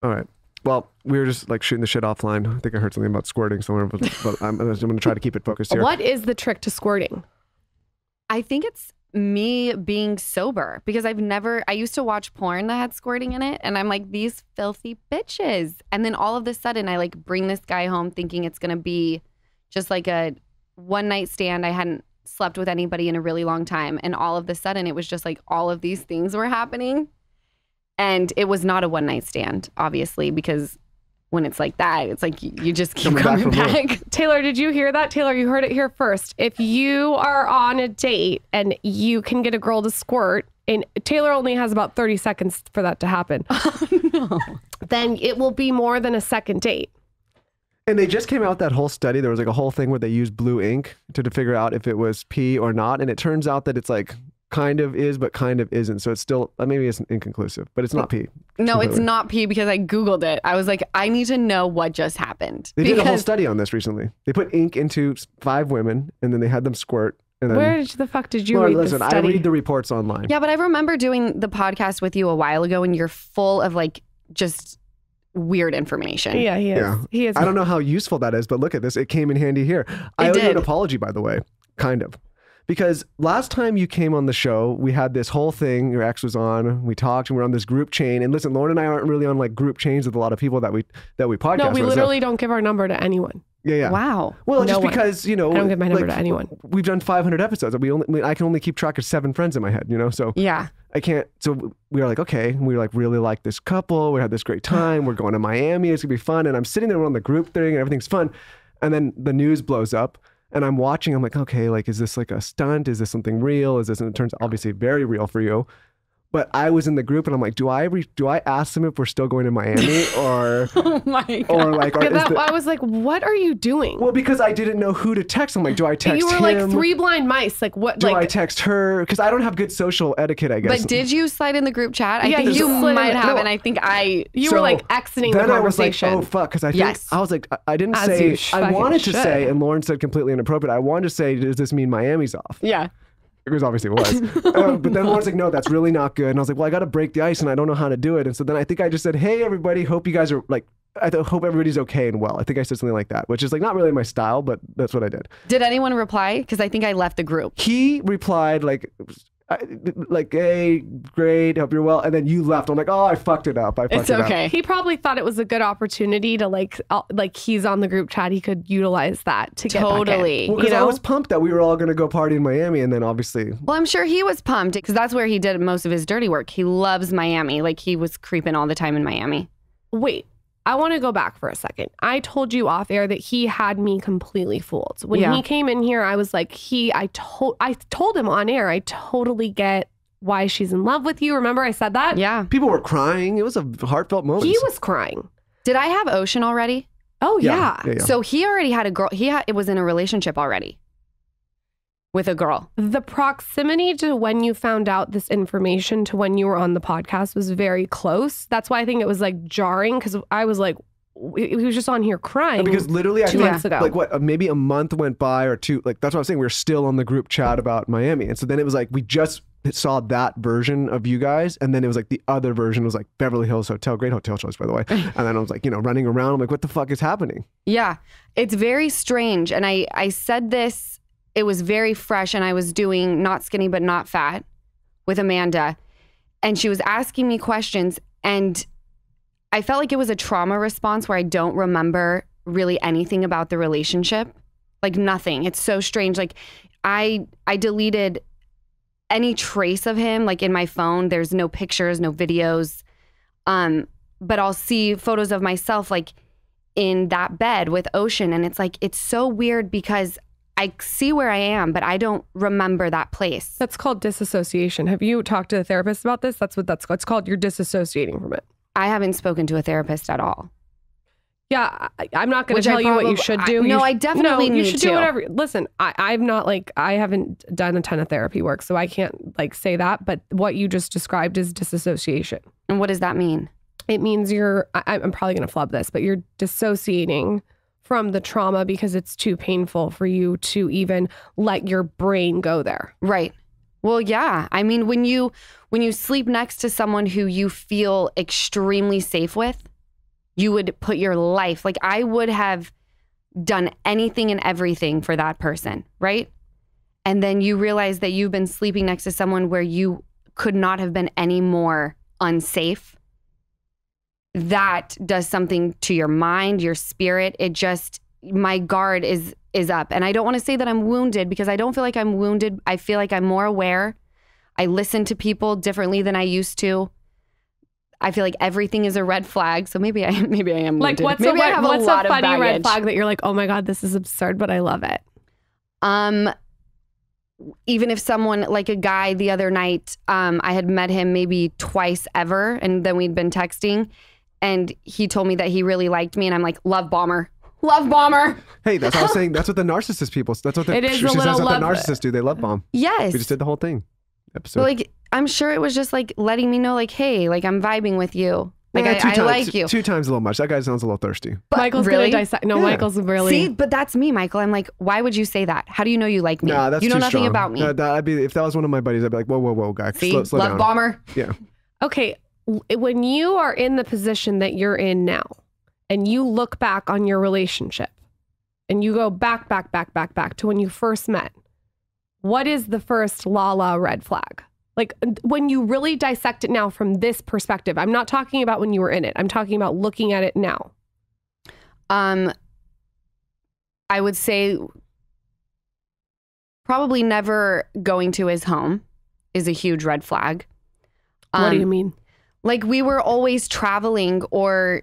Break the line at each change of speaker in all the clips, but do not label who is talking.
All right. Well, we were just like shooting the shit offline. I think I heard something about squirting somewhere, but I'm going to try to keep it focused here.
What is the trick to squirting?
I think it's me being sober because I used to watch porn that had squirting in it. And I'm like, these filthy bitches. And then all of a sudden I like bring this guy home thinking it's going to be just like a one night stand. I hadn't slept with anybody in a really long time. And all of a sudden it was just like all of these things were happening. And it was not a one night stand, obviously, because when it's like that, it's like you just keep coming back.
Taylor, did you hear that? Taylor, you heard it here first. If you are on a date and you can get a girl to squirt, and Taylor only has about 30 seconds for that to happen.
Oh, no.
Then it will be more than a second date.
And they just came out with that whole study. There was like a whole thing where they used blue ink to figure out if it was pee or not. And it turns out that it's like kind of is, but kind of isn't. So it's still, maybe it's inconclusive, but it's not pee.
No, it's not pee because I Googled it. I was like, I need to know what just happened.
They did a whole study on this recently. They put ink into 5 women and then they had them squirt. And then,
where the fuck did you read this study?
I read the reports online.
Yeah, but I remember doing the podcast with you a while ago and you're full of like just weird information.
Yeah, he is.
Yeah.
He is.
I don't know how useful that is, but look at this. It came in handy here. I owe you an apology, by the way. Kind of. Because last time you came on the show, we had this whole thing. Your ex was on. We talked, and we're on this group chain. And listen, Lauryn and I aren't really on like group chains with a lot of people that we podcast. No,
we literally don't give our number to anyone.
Yeah.
Wow.
Well, just because I
don't give my number to anyone.
We've done 500 episodes. I can only keep track of 7 friends in my head. So
yeah,
I can't. So we were like, okay. We were like really like this couple. We had this great time. We're going to Miami. It's gonna be fun. And I'm sitting there on the group thing, and everything's fun. And then the news blows up. And I'm watching, I'm like, okay, like, is this like a stunt? Is this something real? And it turns obviously very real for you. But I was in the group and I'm like, do I ask them if we're still going to Miami or,
oh my God.
Or like,
I was like, what are you doing?
Well, because I didn't know who to text. I'm like, do I text him?
You were like 3 blind mice. Like what?
Do I text her? Because I don't have good social etiquette, I guess.
But did you slide in the group chat? I think you might have. And I think
you were like exiting the conversation.
I was like, oh fuck. Because I was like, I didn't say, I wanted to say, and Lauren said completely inappropriate. I wanted to say, does this mean Miami's off?
Yeah.
Because obviously it was. But then Lauren's like, no, that's really not good. And I was like, well, I got to break the ice and I don't know how to do it. And so then I think I just said, hey, everybody, hope you guys are like, hope everybody's okay and well. I think I said something like that, which is like not really my style, but that's what I did.
Did anyone reply? Because I think I left the group.
He replied like, hey, great, hope you're well. And then you left. I'm like, oh, I fucked it up.
It's okay.
He probably thought it was a good opportunity to like he's on the group chat. He could utilize that to get back in.
Well, because I was pumped that we were all going to go party in Miami. And then obviously.
Well, I'm sure he was pumped because that's where he did most of his dirty work. He loves Miami. Like he was creeping all the time in Miami.
Wait. I want to go back for a second. I told you off air that he had me completely fooled. When he came in here, I was like, I told him on air, I totally get why she's in love with you. Remember I said that?
Yeah.
People were crying. It was a heartfelt moment.
He was crying.
Did I have Ocean already?
Oh, yeah.
So he already had a girl. It was in a relationship already. With a girl.
The proximity to when you found out this information to when you were on the podcast was very close. That's why I think it was like jarring because I was like, he was just on here crying.
Because literally,
2 months ago.
Like what, maybe a month went by or 2. Like that's what I was saying. We were still on the group chat about Miami. And so then it was like, we just saw that version of you guys. And then it was like the other version was like Beverly Hills Hotel. Great hotel choice, by the way. And then I was like, running around. I'm like, what the fuck is happening?
Yeah, it's very strange. And I said this. It was very fresh and I was doing Not Skinny But Not Fat with Amanda and she was asking me questions and I felt like it was a trauma response where I don't remember really anything about the relationship. Like nothing. It's so strange. Like I deleted any trace of him like in my phone. There's no pictures, no videos. But I'll see photos of myself like in that bed with Ocean and it's like it's so weird because I see where I am, but I don't remember that place.
That's called disassociation. Have you talked to a therapist about this? That's what it's called. You're disassociating from it.
I haven't spoken to a therapist at all.
Yeah, I'm not going to tell you what you should do.
I definitely need to.
You should do whatever. Listen, I'm not like, I haven't done a ton of therapy work, so I can't like say that. But what you just described is disassociation.
And what does that mean?
It means I'm probably going to flub this, but you're dissociating from the trauma because it's too painful for you to even let your brain go there.
Right. Well, yeah. I mean, when you sleep next to someone who you feel extremely safe with, You would put your life, like I would have done anything and everything for that person, right? And then you realize that you've been sleeping next to someone where you could not have been any more unsafe. That does something to your mind, your spirit. It just, my guard is up. And I don't want to say that I'm wounded because I don't feel like I'm wounded. I feel like I'm more aware. I listen to people differently than I used to. I feel like everything is a red flag. So maybe I am
like,
wounded.
what's
maybe
a,
I have
what's
a lot
a funny
of
red flag that you're like, oh my God, this is absurd, but I love it?
Even if someone, like a guy the other night, I had met him maybe twice ever, and then we'd been texting, and he told me that he really liked me, and I'm like, love bomber. Love bomber.
Hey, that's what I was saying. That's what the narcissist people, that's what the,
It is
she
a
says
little
what the
love-
narcissists do. They love bomb.
Yes.
We just did the whole thing. Episode.
But like, I'm sure it was just like letting me know, like, hey, like I'm vibing with you. Like
Yeah,
I like you.
2 times a little much. That guy sounds a little thirsty.
But
Michael's
really?
gonna dissect. No,
Yeah.
Michael's really.
See, but that's me, Michael. I'm like, why would you say that? How do you know you like me?
Nah, that's
you know
too
nothing
strong.
about me.
That'd be, if that was one of my buddies, I'd be like, whoa, guy.
See,
Slow
love
down.
bomber.
Yeah.
Okay, when you are in the position that you're in now, and you look back on your relationship, and you go back to when you first met, what is the first Lala red flag? Like when you really dissect it now from this perspective. I'm not talking about when you were in it. I'm talking about looking at it now.
I would say probably never going to his home is a huge red flag.
What do you mean?
Like we were always traveling or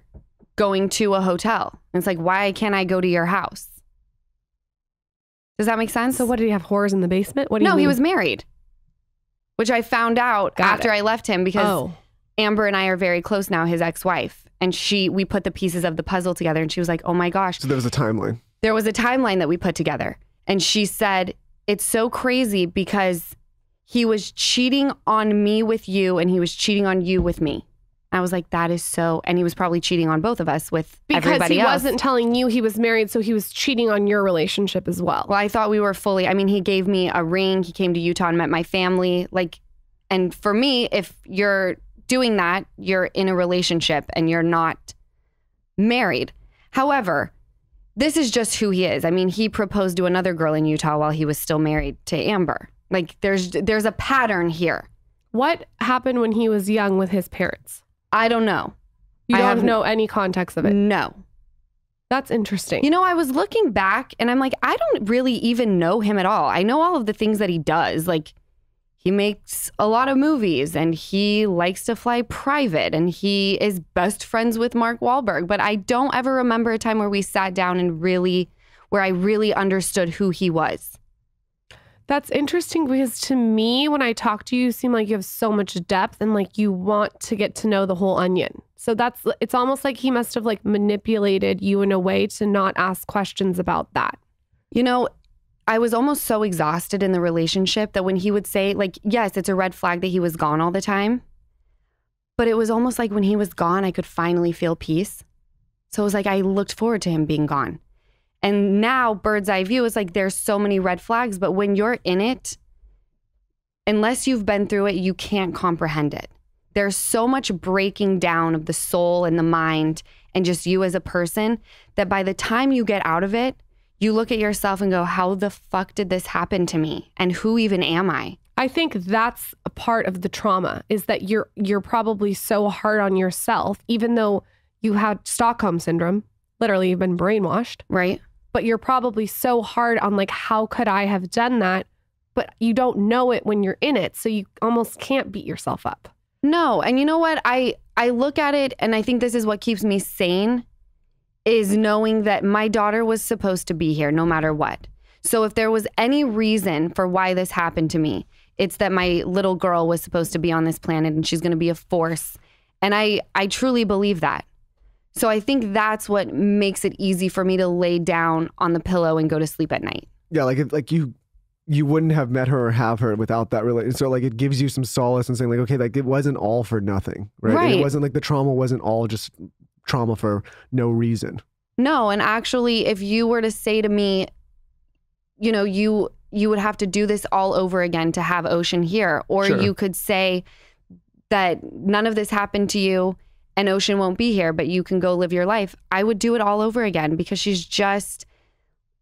going to a hotel. It's like, why can't I go to your house? Does that make sense?
So what, did he have whores in the basement? What do you
No,
mean?
he was married, which I found out after I left him because Amber and I are very close now, his ex-wife. And we put the pieces of the puzzle together and she was like, oh my gosh.
So there was a timeline.
There was a timeline that we put together. And she said, it's so crazy because he was cheating on me with you and he was cheating on you with me. I was like, that is so, and he was probably cheating on both of us with everybody else.
Because he wasn't telling you he was married, so he was cheating on your relationship as well.
Well, I thought we were fully, I mean, he gave me a ring. He came to Utah and met my family. Like, and for me, if you're doing that, you're in a relationship and you're not married. However, this is just who he is. I mean, he proposed to another girl in Utah while he was still married to Amber. Like, there's a pattern here.
What happened when he was young with his parents?
I don't know.
You don't know any context of it?
No.
That's interesting.
You know, I was looking back and I'm like, I don't really even know him at all. I know all of the things that he does. Like, he makes a lot of movies and he likes to fly private and he is best friends with Mark Wahlberg. But I don't ever remember a time where we sat down and where I really understood who he was.
That's interesting because to me, when I talk to you, you seem like you have so much depth and like you want to get to know the whole onion. So it's almost like he must have like manipulated you in a way to not ask questions about that.
You know, I was almost so exhausted in the relationship that when he would say, like, yes, it's a red flag that he was gone all the time. But it was almost like when he was gone, I could finally feel peace. So it was like I looked forward to him being gone. And now bird's eye view is like there's so many red flags, but when you're in it, unless you've been through it, you can't comprehend it. There's so much breaking down of the soul and the mind and just you as a person that by the time you get out of it, you look at yourself and go, how the fuck did this happen to me? And who even am I?
I think that's a part of the trauma is that you're probably so hard on yourself, even though you had Stockholm syndrome. Literally, you've been brainwashed.
Right.
But you're probably so hard on like, how could I have done that? But you don't know it when you're in it. So you almost can't beat yourself up.
No. And you know what? I look at it and I think this is what keeps me sane is knowing that my daughter was supposed to be here no matter what. So if there was any reason for why this happened to me, it's that my little girl was supposed to be on this planet and she's going to be a force. And I truly believe that. So I think that's what makes it easy for me to lay down on the pillow and go to sleep at night.
Yeah, like you wouldn't have met her or have her without that relationship. So like it gives you some solace and saying like, okay, like it wasn't all for nothing, right?
Right.
And it wasn't like the trauma wasn't all just trauma for no reason.
No, and actually, if you were to say to me, you know, you would have to do this all over again to have Ocean here, or
Sure.
you could say that none of this happened to you. and Ocean won't be here, but you can go live your life. I would do it all over again because she's just,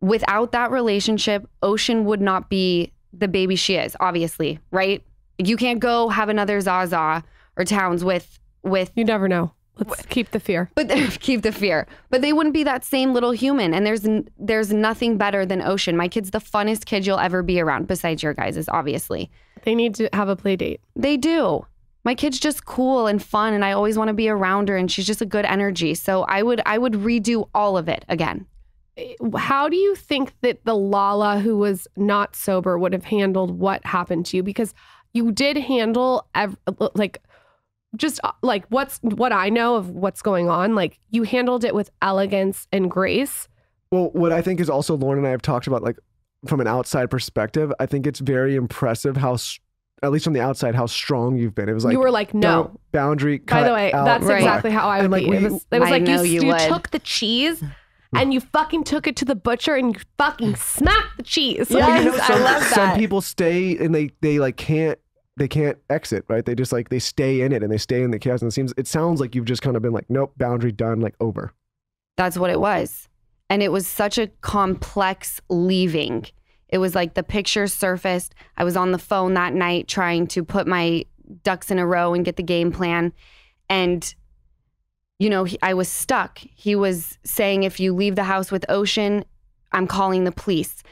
without that relationship, Ocean would not be the baby she is, obviously, right? You can't go have another Zaza or Towns with.
You never know. Let's keep the fear.
But keep the fear. But they wouldn't be that same little human. And there's nothing better than Ocean. My kid's the funnest kid you'll ever be around, besides your guys's, obviously.
They need to have a play date.
They do. My kid's just cool and fun, and I always want to be around her, and she's just a good energy. So I would redo all of it again.
How do you think that the Lala who was not sober would have handled what happened to you? Because you did handle what I know of what's going on. Like, you handled it with elegance and grace.
Well, what I think is also, Lauryn and I have talked about, like, from an outside perspective, I think it's very impressive how, at least from the outside, how strong you've been. It was like,
you were like, no
boundary.
By the way, that's exactly how I would be. It was like you took the cheese and you fucking took it to the butcher and you fucking smacked the cheese.
Yes, I love that.
Some people stay and they like can't exit, right? They just like, they stay in it and they stay in the chaos. And it sounds like you've just kind of been like, nope, boundary done, like over.
That's what it was. And it was such a complex leaving. It was like the picture surfaced. I was on the phone that night trying to put my ducks in a row and get the game plan. And, you know, I was stuck. He was saying, if you leave the house with Ocean, I'm calling the police.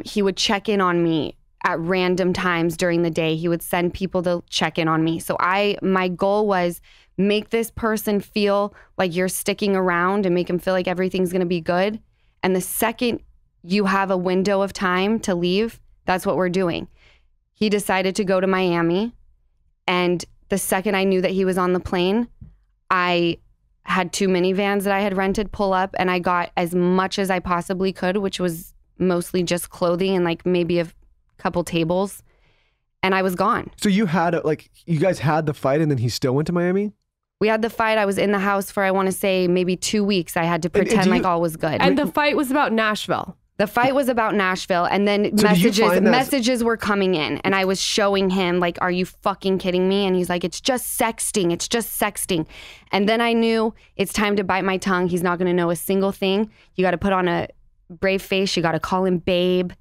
He would check in on me at random times during the day. He would send people to check in on me. So my goal was make this person feel like you're sticking around and make them feel like everything's going to be good. And the second you have a window of time to leave, that's what we're doing. He decided to go to Miami. And the second I knew that he was on the plane, I had 2 minivans that I had rented pull up, and I got as much as I possibly could, which was mostly just clothing and like maybe a couple tables, and I was gone.
So you guys had the fight and then he still went to Miami?
We had the fight. I was in the house for, I want to say, maybe 2 weeks. I had to pretend like all was good.
And the fight was about Nashville.
The fight was about Nashville, and then messages were coming in, and I was showing him like, are you fucking kidding me? And he's like, it's just sexting. It's just sexting. And then I knew it's time to bite my tongue. He's not going to know a single thing. You got to put on a brave face. You got to call him babe.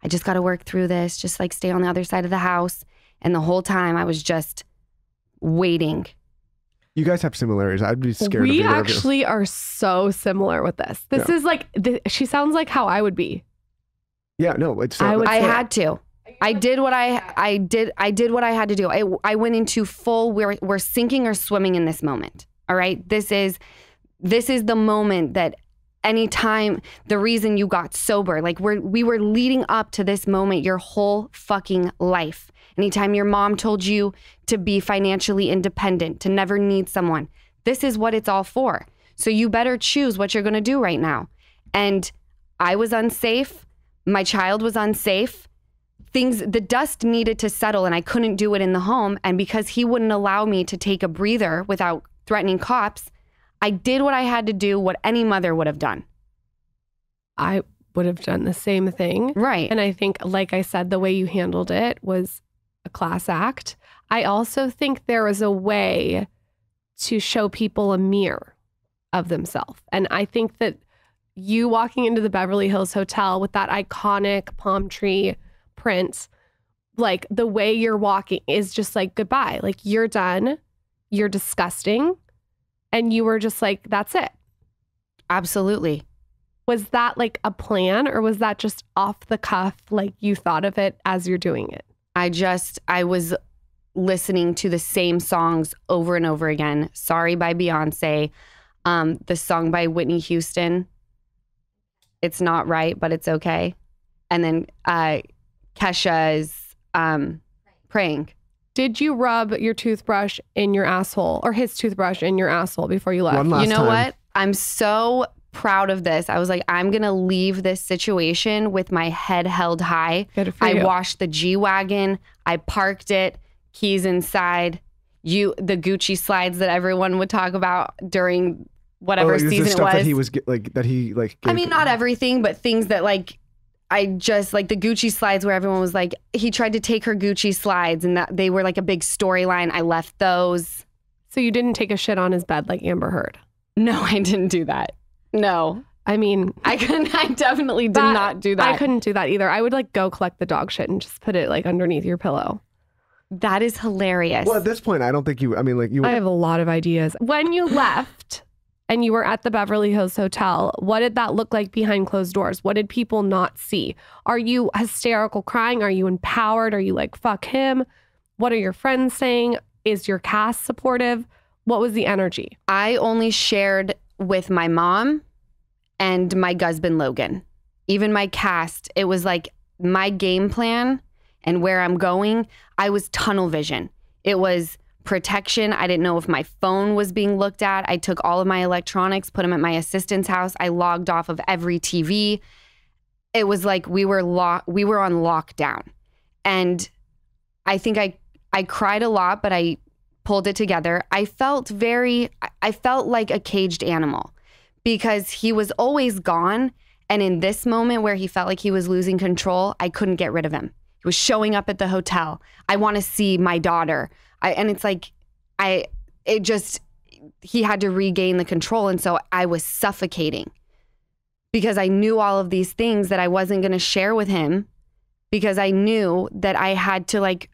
I just got to work through this. Just like stay on the other side of the house. And the whole time I was just waiting.
You guys have similarities. I'd be scared of
We
either
actually are so similar with this. This is like, she sounds like how I would be.
Yeah, no, it's.
I had to. I did what I did what I had to do. I went into full. We're sinking or swimming in this moment. All right. This is the moment that anytime, the reason you got sober, like we were leading up to this moment your whole fucking life. Anytime your mom told you to be financially independent, to never need someone, this is what it's all for. So you better choose what you're going to do right now. And I was unsafe. My child was unsafe. The dust needed to settle, and I couldn't do it in the home. And because he wouldn't allow me to take a breather without threatening cops, I did what I had to do, what any mother would have done.
I would have done the same thing.
Right.
And I think, like I said, the way you handled it was a class act. I also think there was a way to show people a mirror of themselves. And I think that you walking into the Beverly Hills Hotel with that iconic palm tree print, like the way you're walking is just like, goodbye. Like, you're done. You're disgusting. And you were just like, that's it.
Absolutely.
Was that like a plan, or was that just off the cuff? Like, you thought of it as you're doing it?
I was listening to the same songs over and over again. Sorry by Beyonce. The song by Whitney Houston. It's not right, but it's okay. And then Kesha's Praying.
Did you rub your toothbrush in your asshole, or his toothbrush in your asshole before you left?
One last
You know
time.
what? I'm so proud of this. I was like, I'm going to leave this situation with my head held high.
Good for
I
you.
washed the G-Wagon. I parked it. Keys inside. The Gucci slides that everyone would talk about during whatever season it was.
I
mean, not everything, but things that like, I just like the Gucci slides where everyone was like, he tried to take her Gucci slides, and that they were like a big storyline. I left those.
So you didn't take a shit on his bed like Amber Heard?
No, I didn't do that. No.
I mean,
I definitely did not do that.
I couldn't do that either. I would like go collect the dog shit and just put it like underneath your pillow.
That is hilarious.
Well, at this point, I don't think you, I mean, like you.
I have a lot of ideas. When you left and you were at the Beverly Hills Hotel, what did that look like behind closed doors? What did people not see? Are you hysterical crying? Are you empowered? Are you like, fuck him? What are your friends saying? Is your cast supportive? What was the energy?
I only shared with my mom and my husband, Logan. Even my cast, it was like my game plan and where I'm going, I was tunnel vision. It was protection. I didn't know if my phone was being looked at. I took all of my electronics, put them at my assistant's house. I logged off of every TV. It was like we were on lockdown. And I think I cried a lot, but I pulled it together. I felt like a caged animal because he was always gone. And in this moment where he felt like he was losing control, I couldn't get rid of him. He was showing up at the hotel. I want to see my daughter. And it's like, he had to regain the control. And so I was suffocating because I knew all of these things that I wasn't going to share with him because I knew that I had to like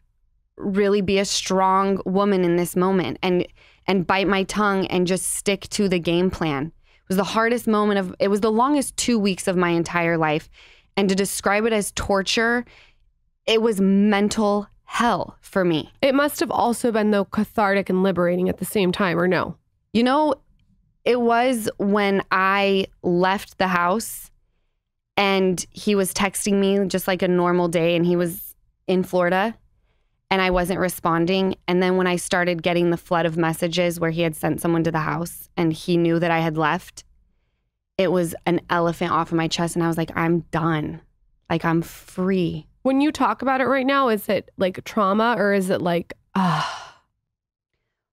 really be a strong woman in this moment and bite my tongue and just stick to the game plan. It was the hardest it was the longest 2 weeks of my entire life. And to describe it as torture, it was mental hell for me.
It must have also been though cathartic and liberating at the same time, or no?
You know, it was when I left the house and he was texting me just like a normal day and he was in Florida and I wasn't responding. And then when I started getting the flood of messages where he had sent someone to the house and he knew that I had left, it was an elephant off of my chest. And I was like, I'm done. Like, I'm free.
When you talk about it right now, is it like trauma or is it like,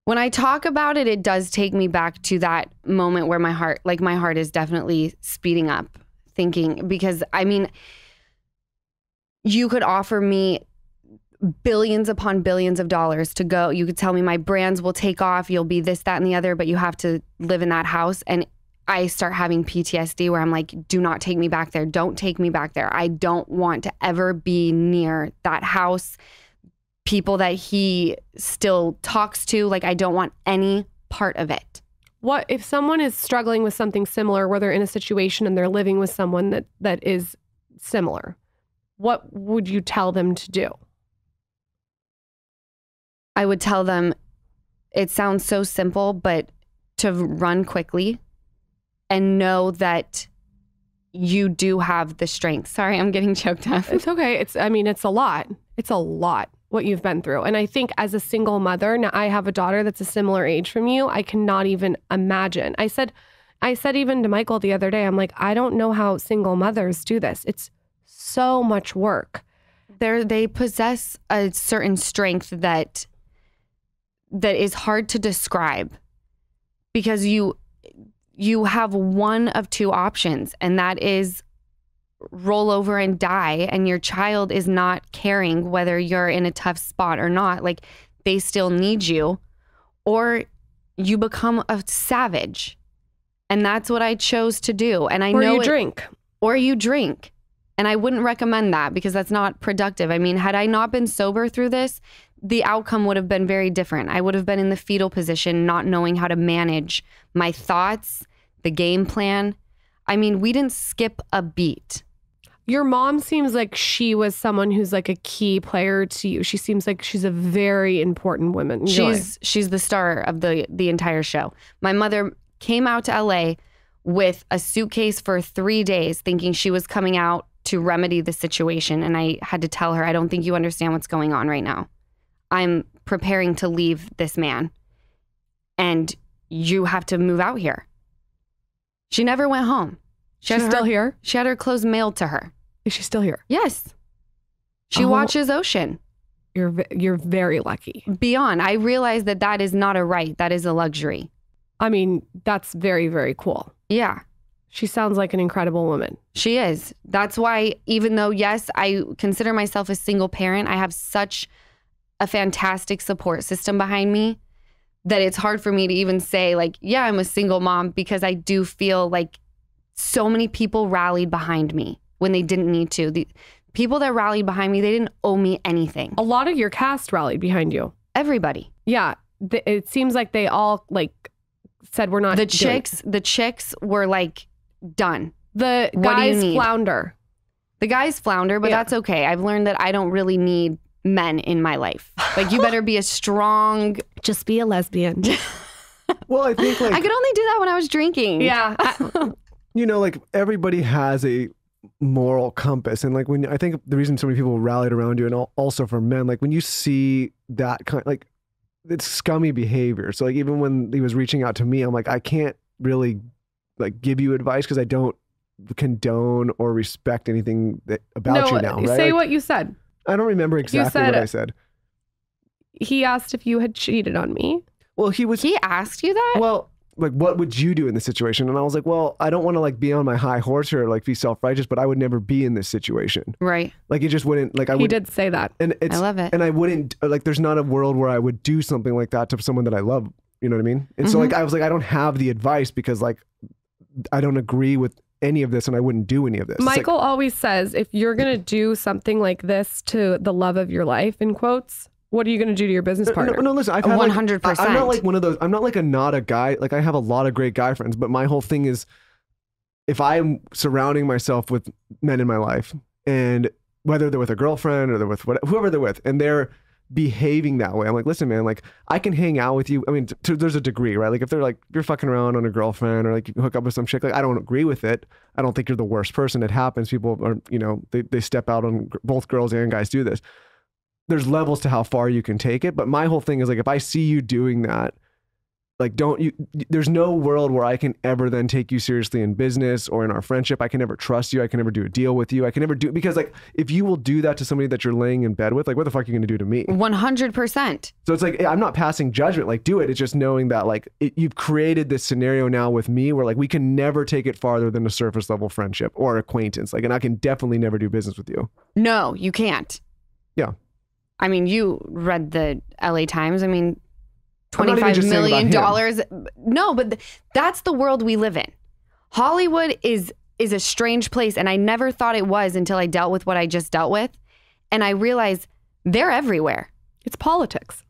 When I talk about it, it does take me back to that moment where my heart is definitely speeding up thinking, because I mean, you could offer me billions upon billions of dollars to go. You could tell me my brands will take off. You'll be this, that, and the other, but you have to live in that house. And I start having PTSD where I'm like, do not take me back there. Don't take me back there. I don't want to ever be near that house. People that he still talks to, like, I don't want any part of it.
What if someone is struggling with something similar where they're in a situation and they're living with someone that is similar? What would you tell them to do?
I would tell them, it sounds so simple, but to run quickly and know that you do have the strength. Sorry, I'm getting choked up.
It's okay. It's a lot. It's a lot what you've been through. And I think as a single mother, now I have a daughter that's a similar age from you. I cannot even imagine. I said even to Michael the other day, I'm like, I don't know how single mothers do this. It's so much work.
They possess a certain strength that is hard to describe because you have one of two options, and that is roll over and die, and your child is not caring whether you're in a tough spot or not. Like, they still need you, or you become a savage. And that's what I chose to do. And I know you drink. And I wouldn't recommend that because that's not productive. I mean, had I not been sober through this, the outcome would have been very different. I would have been in the fetal position, not knowing how to manage my thoughts, the game plan. I mean, we didn't skip a beat.
Your mom seems like she was someone who's like a key player to you. She seems like she's a very important woman.
She's the star of the entire show. My mother came out to LA with a suitcase for 3 days thinking she was coming out to remedy the situation. And I had to tell her, I don't think you understand what's going on right now. I'm preparing to leave this man and you have to move out here. She never went home.
She's still here?
She had her clothes mailed to her.
Is she still here?
Yes. She watches Ocean.
You're very lucky.
Beyond. I realize that is not a right. That is a luxury.
I mean, that's very, very cool.
Yeah.
She sounds like an incredible woman.
She is. That's why, even though, yes, I consider myself a single parent, I have such a fantastic support system behind me that it's hard for me to even say like, yeah, I'm a single mom, because I do feel like so many people rallied behind me when they didn't need to. The people that rallied behind me, they didn't owe me anything.
A lot of your cast rallied behind you.
Everybody.
Yeah. It seems like they all like said we're not
The chicks were like, done.
The guys flounder.
The guys flounder, but that's okay. I've learned that I don't really need men in my life. Like, you better be a strong...
Just be a lesbian.
Well, I think like...
I could only do that when I was drinking.
Yeah.
You know, like everybody has a moral compass. And like I think the reason so many people rallied around you, and also for men, like when you see that kind, like it's scummy behavior. So like even when he was reaching out to me, I'm like, I can't really like give you advice because I don't condone or respect anything about you now. Right?
Say
like,
what you said.
I don't remember exactly what I said.
He asked if you had cheated on me.
Well, he
asked you that?
Well, like, what would you do in this situation? And I was like, well, I don't want to like be on my high horse or like be self-righteous, but I would never be in this situation.
Right.
Like it just wouldn't, like
He did say that.
And I
love it.
And I wouldn't, like, there's not a world where I would do something like that to someone that I love. You know what I mean? And so like, I was like, I don't have the advice because like, I don't agree with any of this and I wouldn't do any of this.
Michael always says, if you're going to do something like this to the love of your life, in quotes, what are you going to do to your business partner?
No, listen, I've had
100%.
Like, I'm not like one of those, I'm not like not a guy. Like I have a lot of great guy friends, but my whole thing is if I'm surrounding myself with men in my life and whether they're with a girlfriend or they're with whoever they're with and they're behaving that way, I'm like, listen, man, like I can hang out with you. I mean, there's a degree, right? Like if they're like, you're fucking around on a girlfriend or like you hook up with some chick, like I don't agree with it. I don't think you're the worst person. It happens. People are, you know, they step out on, both girls and guys do this. There's levels to how far you can take it. But my whole thing is like, if I see you doing that, like there's no world where I can ever then take you seriously in business or in our friendship. I can never trust you. I can never do a deal with you. I can never do, because like, if you will do that to somebody that you're laying in bed with, like what the fuck are you going to do to me?
100%.
So it's like, I'm not passing judgment, like do it. It's just knowing that like you've created this scenario now with me where like, we can never take it farther than a surface level friendship or acquaintance. Like, and I can definitely never do business with you.
No, you can't.
Yeah.
I mean, you read the LA Times. I mean, $25 million. No, but that's the world we live in. Hollywood is a strange place. And I never thought it was until I dealt with what I just dealt with. And I realized they're everywhere.
It's politics.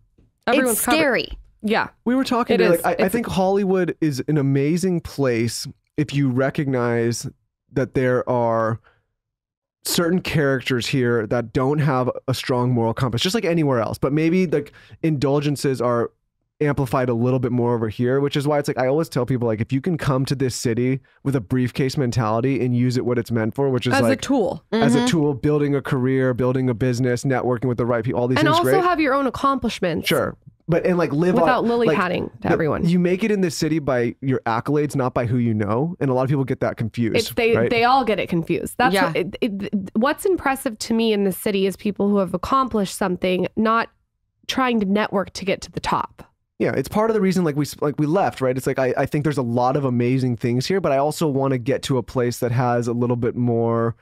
It's scary.
Covered. Yeah.
We were talking today, like, I think Hollywood is an amazing place if you recognize that there are certain characters here that don't have a strong moral compass, just like anywhere else. But maybe like indulgences are amplified a little bit more over here, which is why it's like I always tell people, like, if you can come to this city with a briefcase mentality and use it what it's meant for, which is
as
like
a tool,
building a career, building a business, networking with the right people, all these things,
and also
great.
have your own accomplishments.
Sure. But and like live
without
on,
lily
like,
padding to everyone.
You make it in this city by your accolades, not by who you know, and a lot of people get that confused.
They all get it confused. That's
yeah.
What's impressive to me in the city is people who have accomplished something, not trying to network to get to the top.
Yeah, it's part of the reason we left, right? It's like I think there's a lot of amazing things here, but I also want to get to a place that has a little bit more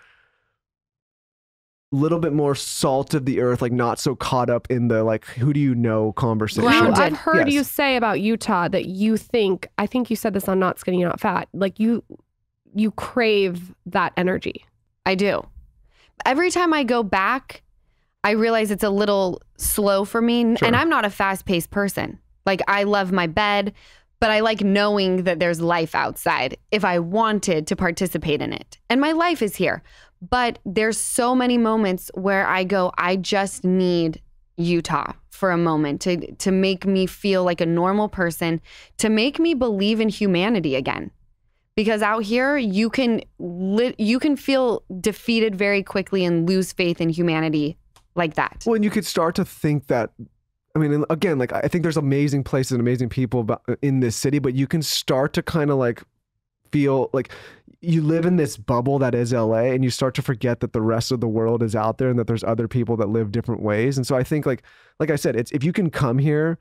salt of the earth, like not so caught up in the like who do you know conversation.
I've heard you say about Utah that you think, I think you said this on Not Skinny Not Fat, like you crave that energy.
I do. Every time I go back, I realize it's a little slow for me. Sure. And I'm not a fast-paced person. Like I love my bed, but I like knowing that there's life outside if I wanted to participate in it. And my life is here. But there's so many moments where I go, I just need Utah for a moment to make me feel like a normal person, to make me believe in humanity again. Because out here, you can feel defeated very quickly and lose faith in humanity like that.
Well, and you could start to think that, I mean, again, like I think there's amazing places and amazing people in this city, but you can start to kind of like feel like you live in this bubble that is LA, and you start to forget that the rest of the world is out there and that there's other people that live different ways. And so I think like I said, it's if you can come here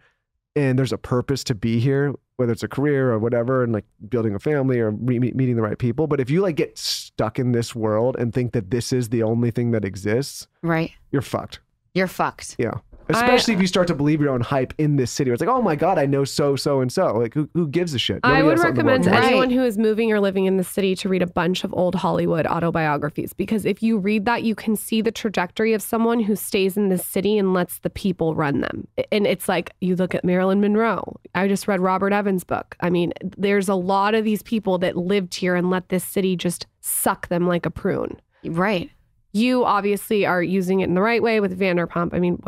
and there's a purpose to be here, whether it's a career or whatever, and like building a family or meeting the right people. But if you like get stuck in this world and think that this is the only thing that exists,
right,
you're fucked.
You're fucked.
Yeah. Especially if you start to believe your own hype in this city. It's like, oh my God, I know so and so. Like, who gives a shit?
I
Nobody
would
has something
recommend
more
to
important.
anyone who is moving or living in the city to read a bunch of old Hollywood autobiographies, because if you read that, you can see the trajectory of someone who stays in this city and lets the people run them. And it's like, you look at Marilyn Monroe. I just read Robert Evans' book. I mean, there's a lot of these people that lived here and let this city just suck them like a prune.
Right.
You obviously are using it in the right way with Vanderpump. I mean,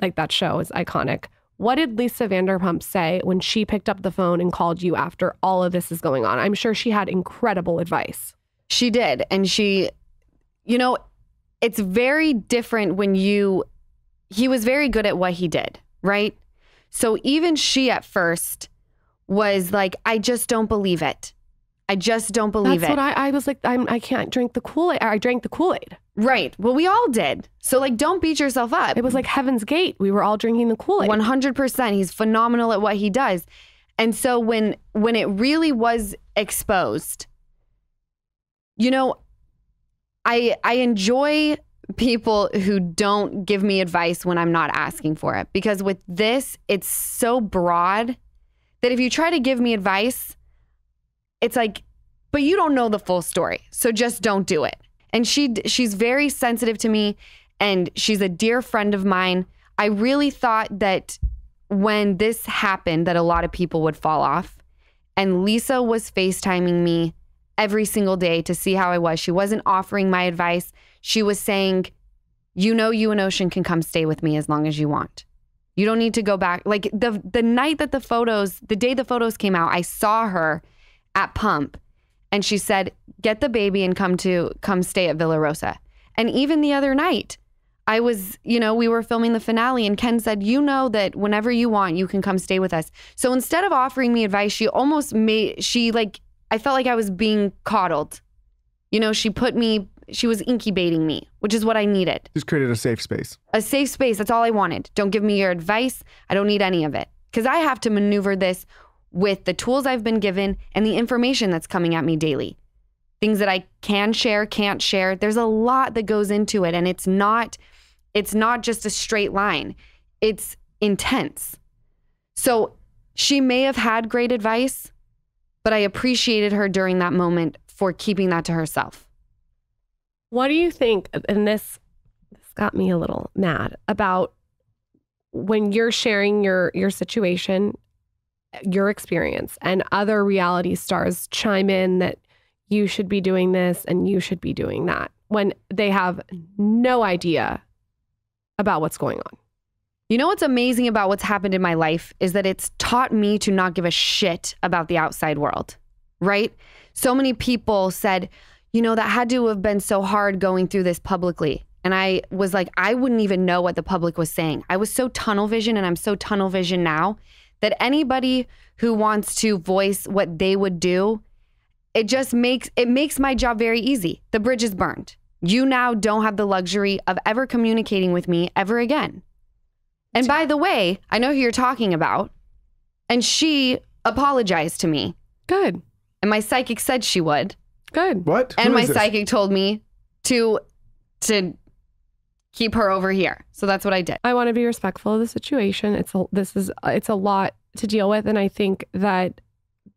like that show is iconic. What did Lisa Vanderpump say when she picked up the phone and called you after all of this is going on? I'm sure she had incredible advice.
She did. And she, it's very different when he was very good at what he did, right? So even she at first was like, I just don't believe it. I just don't believe
That's
it.
what I was like, I can't drink the Kool-Aid. I drank the Kool-Aid.
Right. Well, we all did. So like, don't beat yourself up.
It was like Heaven's Gate. We were all drinking the Kool-Aid.
100%. He's phenomenal at what he does. And so when it really was exposed, I enjoy people who don't give me advice when I'm not asking for it. Because with this, it's so broad that if you try to give me advice, it's like, but you don't know the full story. So just don't do it. And she's very sensitive to me, and she's a dear friend of mine. I really thought that when this happened that a lot of people would fall off, and Lisa was FaceTiming me every single day to see how I was. She wasn't offering my advice. She was saying, you and Ocean can come stay with me as long as you want. You don't need to go back. Like the night that the day the photos came out, I saw her at Pump, and she said, get the baby and come stay at Villa Rosa. And even the other night, I was, we were filming the finale, and Ken said, that whenever you want, you can come stay with us. So instead of offering me advice, I felt like I was being coddled. She was incubating me, which is what I needed.
Just created a safe space.
A safe space. That's all I wanted. Don't give me your advice. I don't need any of it. Because I have to maneuver this with the tools I've been given and the information that's coming at me daily. Things that I can share, can't share. There's a lot that goes into it, and it's not just a straight line. It's intense. So she may have had great advice, but I appreciated her during that moment for keeping that to herself.
What do you think, and this got me a little mad, about when you're sharing your situation, your experience, and other reality stars chime in that you should be doing this and you should be doing that when they have no idea about what's going on?
You know what's amazing about what's happened in my life is that it's taught me to not give a shit about the outside world, right? So many people said, that had to have been so hard going through this publicly. And I was like, I wouldn't even know what the public was saying. I was so tunnel vision, and I'm so tunnel vision now, that anybody who wants to voice what they would do, it makes my job very easy. The bridge is burned. You now don't have the luxury of ever communicating with me ever again. And by the way, I know who you're talking about, and she apologized to me.
Good.
And my psychic said she would.
Good.
What?
And
Who
my
is this?
psychic told me to keep her over here. So that's what I did.
I want to be respectful of the situation. It's a lot to deal with, and I think that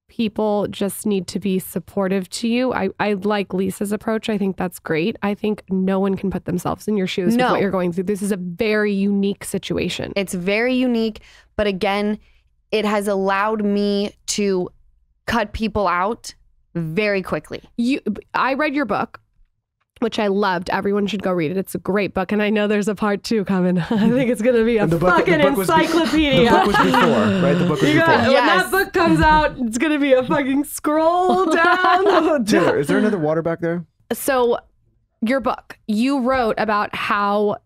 people just need to be supportive to you. I like Lisa's approach. I think that's great. I think no one can put themselves in your shoes with what you're going through. This is a very unique situation.
It's very unique, but again, it has allowed me to cut people out very quickly.
I read your book, which I loved. Everyone should go read it. It's a great book. And I know there's a part 2 coming. I think it's going to be a fucking encyclopedia.
The book was before, right? The book was before.
When that book comes out, it's going to be a fucking scroll down.
Taylor, is there another water back there?
So your book, you wrote about how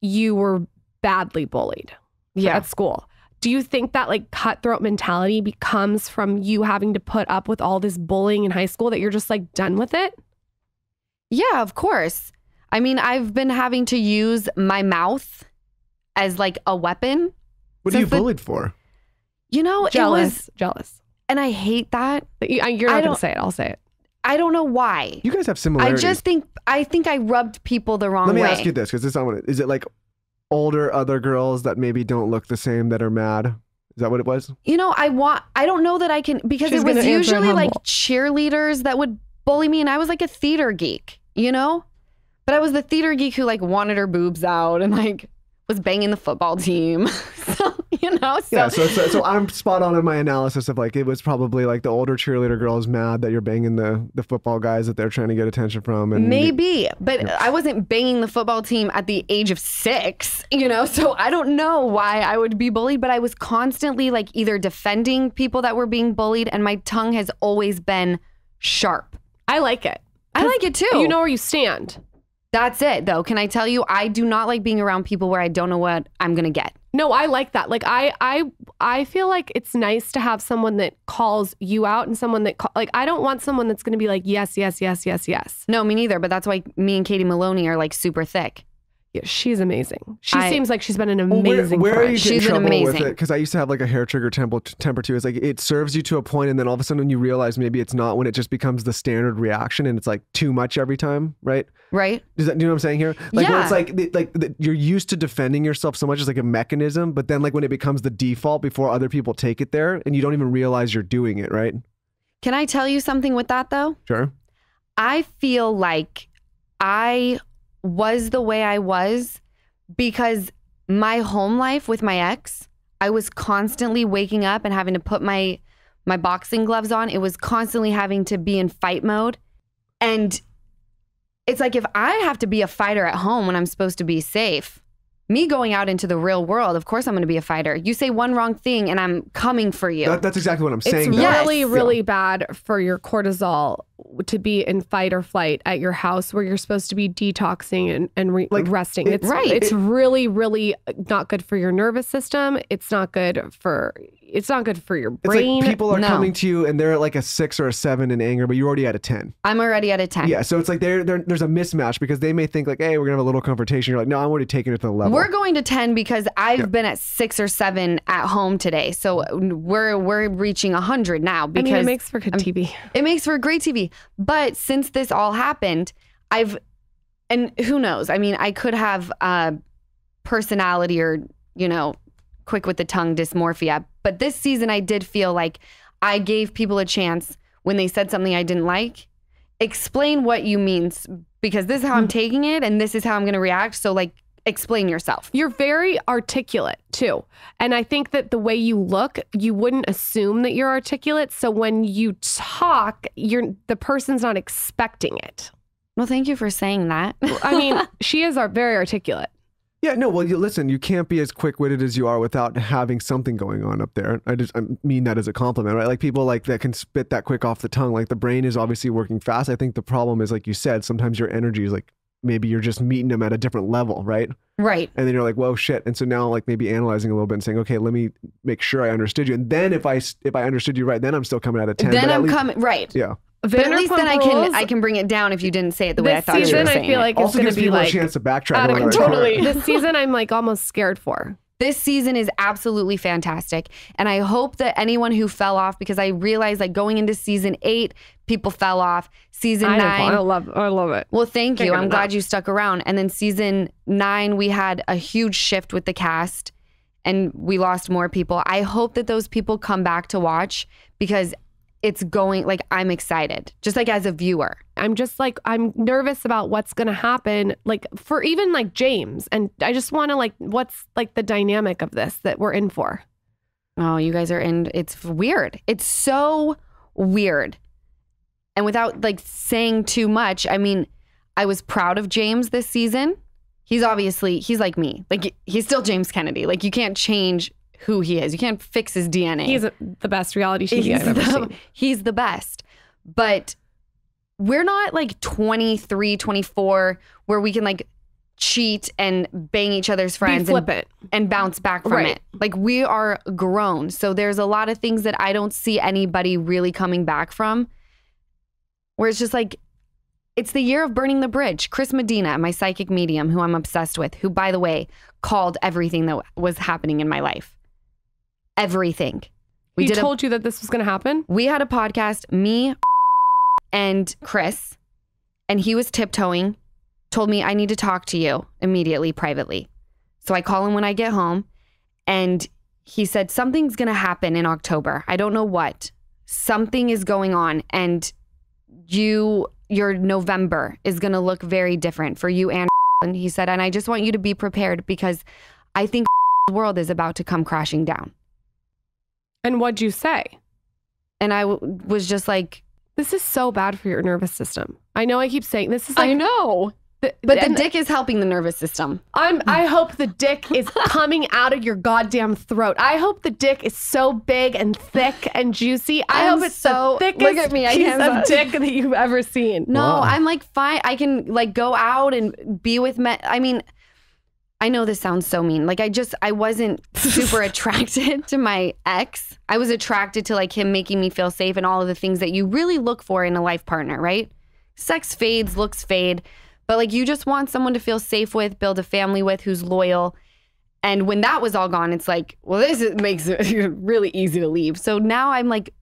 you were badly bullied at school. Do you think that like cutthroat mentality becomes from you having to put up with all this bullying in high school, that you're just like done with it?
Yeah, of course. I mean, I've been having to use my mouth as like a weapon.
What are you bullied for?
Jealous.
And I hate that.
You're not going to say it. I'll say it.
I don't know why.
You guys have similarities.
I think I rubbed people the wrong way.
Let me ask you this, because this is it like, older other girls that maybe don't look the same that are mad? Is that what it was?
You know, I don't know that I can, because
She's
it was
gonna answer
usually like
humble.
cheerleaders that would bully me, and I was like a theater geek, you know? But I was the theater geek who like wanted her boobs out and like was banging the football team. So, you know,
So I'm spot on in my analysis of like, it was probably like the older cheerleader girls mad that you're banging the football guys that they're trying to get attention from. And
maybe, but I wasn't banging the football team at the age of 6, you know? So I don't know why I would be bullied, but I was constantly like either defending people that were being bullied, and my tongue has always been sharp.
I like it.
I like it too.
You know where you stand.
That's it though. Can I tell you, I do not like being around people where I don't know what I'm going to get.
No, I like that. Like I feel like it's nice to have someone that calls you out, and someone that like, I don't want someone that's going to be like, yes, yes, yes, yes, yes.
No, me neither. But that's why me and Katie Maloney are like super thick.
Yeah, she's amazing. She seems like she's been an amazing
where are
friend.
you getting
She's been
trouble with
amazing.
it? Because I used to have like a hair trigger temper too. It's like it serves you to a point, and then all of a sudden you realize maybe it's not, when it just becomes the standard reaction and it's like too much every time, right?
Right?
Do you know what I'm saying here? Like when
Yeah.
it's like you're used to defending yourself so much as like a mechanism, but then like when it becomes the default before other people take it there, and you don't even realize you're doing it, right?
Can I tell you something with that though?
Sure.
I feel like I was the way I was because my home life with my ex, I was constantly waking up and having to put my boxing gloves on. It was constantly having to be in fight mode. And it's like, if I have to be a fighter at home when I'm supposed to be safe, me going out into the real world, of course I'm going to be a fighter. You say one wrong thing and I'm coming for you.
That's exactly what I'm
It's
saying. though.
Yes.
really, really bad for your cortisol to be in fight or flight at your house where you're supposed to be detoxing and
Like,
resting. It's
right.
It's really, really not good for your nervous system. It's not good for your
It's
brain.
like people are
No.
coming to you and they're at like a 6 or a 7 in anger, but you're already at a 10.
I'm already at a 10.
Yeah, so it's like there's a mismatch because they may think like, hey, we're gonna have a little confrontation. You're like, no, I'm already taking it to the level.
We're going to 10 because I've been at 6 or 7 at home today. So we're reaching 100 now because
I mean, it makes for good TV.
it makes for great TV. But since this all happened, and who knows? I mean, I could have personality or, you know, quick with the tongue dysmorphia. But this season I did feel like I gave people a chance when they said something I didn't like. Explain what you mean, because this is how I'm taking it and this is how I'm going to react. So like, explain yourself.
You're very articulate too. And I think that the way you look, you wouldn't assume that you're articulate. So when you talk, the person's not expecting it.
Well, thank you for saying that.
I mean, she is very articulate.
Yeah, no, well, listen, you can't be as quick-witted as you are without having something going on up there. I mean that as a compliment, right? Like people like that can spit that quick off the tongue. Like the brain is obviously working fast. I think the problem is, like you said, sometimes your energy is like, maybe you're just meeting them at a different level, right?
Right.
And then you're like, whoa, shit. And so now like maybe analyzing a little bit and saying, okay, let me make sure I understood you. And then if I understood you right, then I'm still coming out of 10.
Then
But at
I'm
least-
coming, right.
Yeah.
But at least then
Vanderpump
I can bring it down if you didn't say it the way I
This
thought you were
season,
saying
I feel
it.
like it's
Also
going to
gives
be
people
like
a chance to backtrack.
out of
on that.
totally. This season, I'm like almost scared for.
This season is absolutely fantastic. And I hope that anyone who fell off, because I realized like going into season 8, people fell off. Season 9.
I love it.
Well, thank you.
Can't
I'm
get
glad
enough.
you stuck around. And then season 9, we had a huge shift with the cast and we lost more people. I hope that those people come back to watch because it's going, like, I'm excited, just like as a viewer.
I'm just like, I'm nervous about what's going to happen, like for even like James. And I just want to like, what's like the dynamic of this that we're in for?
Oh, you guys are in, it's weird. It's so weird. And without like saying too much, I mean, I was proud of James this season. He's like me. Like he's still James Kennedy. Like you can't change who he is. You can't fix his DNA.
He's the best reality TV I've ever seen.
He's the best. But we're not like 23, 24 where we can like cheat and bang each other's friends and bounce back from
Right.
it. Like we are grown. So there's a lot of things that I don't see anybody really coming back from. Where it's just like, it's the year of burning the bridge. Chris Medina, my psychic medium, who I'm obsessed with, who, by the way, called everything that was happening in my life. Everything.
He told you that this was going to happen?
We had a podcast, me and Chris, and he was tiptoeing, told me I need to talk to you immediately, privately. So I call him when I get home, and he said, something's going to happen in October. I don't know what. Something is going on, and your November is going to look very different for you and he said, and I just want you to be prepared because I think the world is about to come crashing down.
And what'd you say?
And I was just like,
this is so bad for your nervous system. I know I keep saying this is like,
I know. But the dick is helping the nervous system.
I hope the dick is coming out of your goddamn throat. I hope the dick is so big and thick and juicy. I hope it's so the thickest piece of dick that you've ever seen.
No, wow. I'm like fine. I can like go out and be with men. I mean, I know this sounds so mean. Like I wasn't super attracted to my ex. I was attracted to like him making me feel safe and all of the things that you really look for in a life partner, right? Sex fades, looks fade. But like you just want someone to feel safe with, build a family with, who's loyal. And when that was all gone, it's like, well, makes it really easy to leave. So now I'm like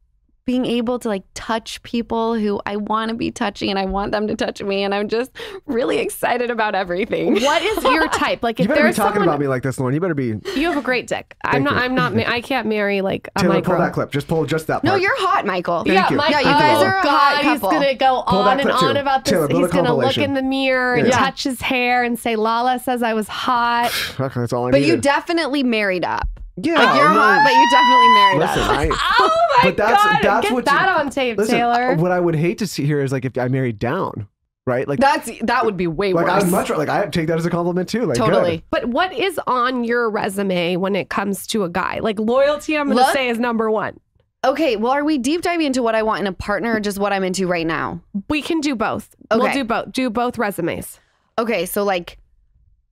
being able to like touch people who I want to be touching and I want them to touch me. And I'm just really excited about everything.
What is your type? Like if
you better
there's
be talking about me like this, Lauren. You better be.
You have a great dick. I can't marry like a
Taylor,
micro.
pull that clip. Just pull just that part.
No, you're hot, Michael.
Thank you.
Michael.
Yeah, you guys are a hot couple.
He's going to go on and on about this.
Taylor,
he's going to look in the mirror and
Yeah.
touch his hair and say, Lala says I was hot.
Okay, that's all I
But
needed.
you definitely married up.
Yeah,
Like you're hot, but you definitely married
Listen,
up.
Oh my
but that's
God. Get
what
that on tape,
listen,
Taylor.
What I would hate to see here is like if I married down, right? Like
That would be way
like
worse.
I'd much like I take that as a compliment too. Like
Totally.
good.
But what is on your resume when it comes to a guy? Like loyalty, I'm going to say is number one.
Okay, well, are we deep diving into what I want in a partner or just what I'm into right now?
We can do both.
Okay.
We'll do both. Do both resumes.
Okay, so like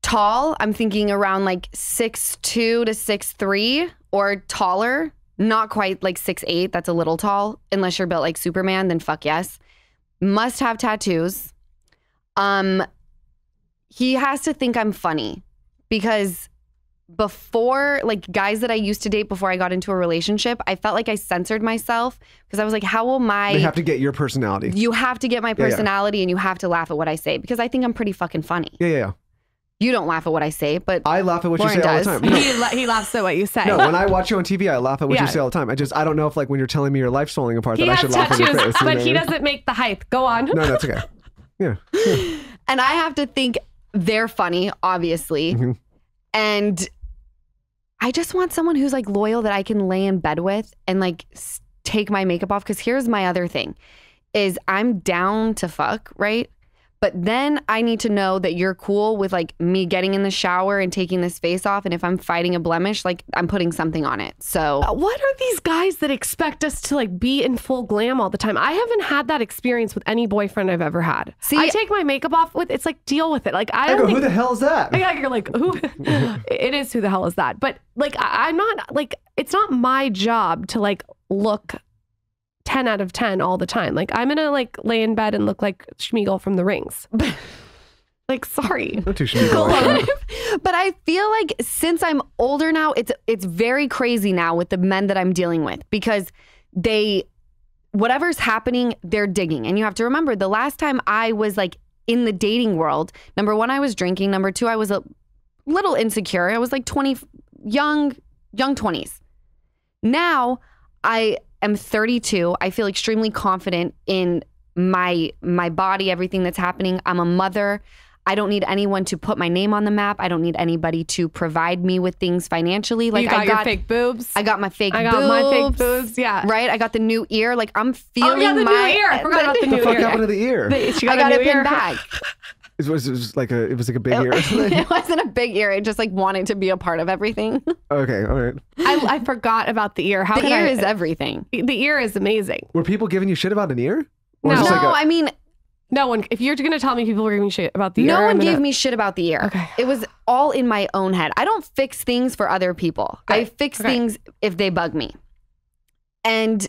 tall, I'm thinking around like 6'2" to 6'3", or taller. Not quite like 6'8". That's a little tall. Unless you're built like Superman, then fuck yes. Must have tattoos. He has to think I'm funny because before, like guys that I used to date before I got into a relationship, I felt like I censored myself because I was like, how will
They have to get your personality.
You have to get my personality and you have to laugh at what I say because I think I'm pretty fucking funny.
Yeah.
You don't laugh at what I say, but
I laugh at what
Lauren
you say
does.
all the time. No.
He laughs at what you say.
No, when I watch you on TV, I laugh at what
Yeah.
you say all the time. I don't know if like when you're telling me your life's falling apart
He
that I
has
should laugh at your
tattoos,
face.
but he doesn't make the height. Go on.
No, that's okay. Yeah.
and I have to think they're funny, obviously.
Mm-hmm.
And I just want someone who's like loyal that I can lay in bed with and like take my makeup off. Because here's my other thing is I'm down to fuck, right? But then I need to know that you're cool with like me getting in the shower and taking this face off. And if I'm fighting a blemish, like I'm putting something on it. So
What are these guys that expect us to like be in full glam all the time? I haven't had that experience with any boyfriend I've ever had.
See,
I take my makeup off with, it's like deal with it. Like I
I
don't
go,
think,
who the hell is that?
Yeah, you're like, who? It is who the hell is that? But like, I'm not like, it's not my job to like look 10 out of 10 all the time. Like I'm gonna like lay in bed and look like Schmeagol from The Rings. Like, sorry.
Not too Schmeagol.
But I feel like since I'm older now, it's very crazy now with the men that I'm dealing with because whatever's happening, they're digging. And you have to remember the last time I was like in the dating world, number one, I was drinking. Number two, I was a little insecure. I was like 20, young 20s. Now I am 32. I feel extremely confident in my body, everything that's happening. I'm a mother. I don't need anyone to put my name on the map. I don't need anybody to provide me with things financially. Like
you got your fake boobs.
I got my fake boobs.
I got my fake boobs. Yeah.
Right? I got the new ear. Like I'm feeling
the
my
new ear. I forgot about the
What
new
the fuck
ear.
happened to the ear?
She
I got
a
it
new ear.
pinned back.
It was like a big ear.
It wasn't a big ear. It just like wanted to be a part of everything.
Okay, all right.
I forgot about the ear. How
The ear is everything.
The ear is amazing.
Were people giving you shit about an ear? Or
No.
is this like
No,
a-
I mean,
No one. If you're gonna tell me people were giving me shit about the ear,
no one
I'm gonna-
gave me shit about the ear.
Okay.
It was all in my own head. I don't fix things for other people. I
Right.
fix
Okay.
things if they bug me. And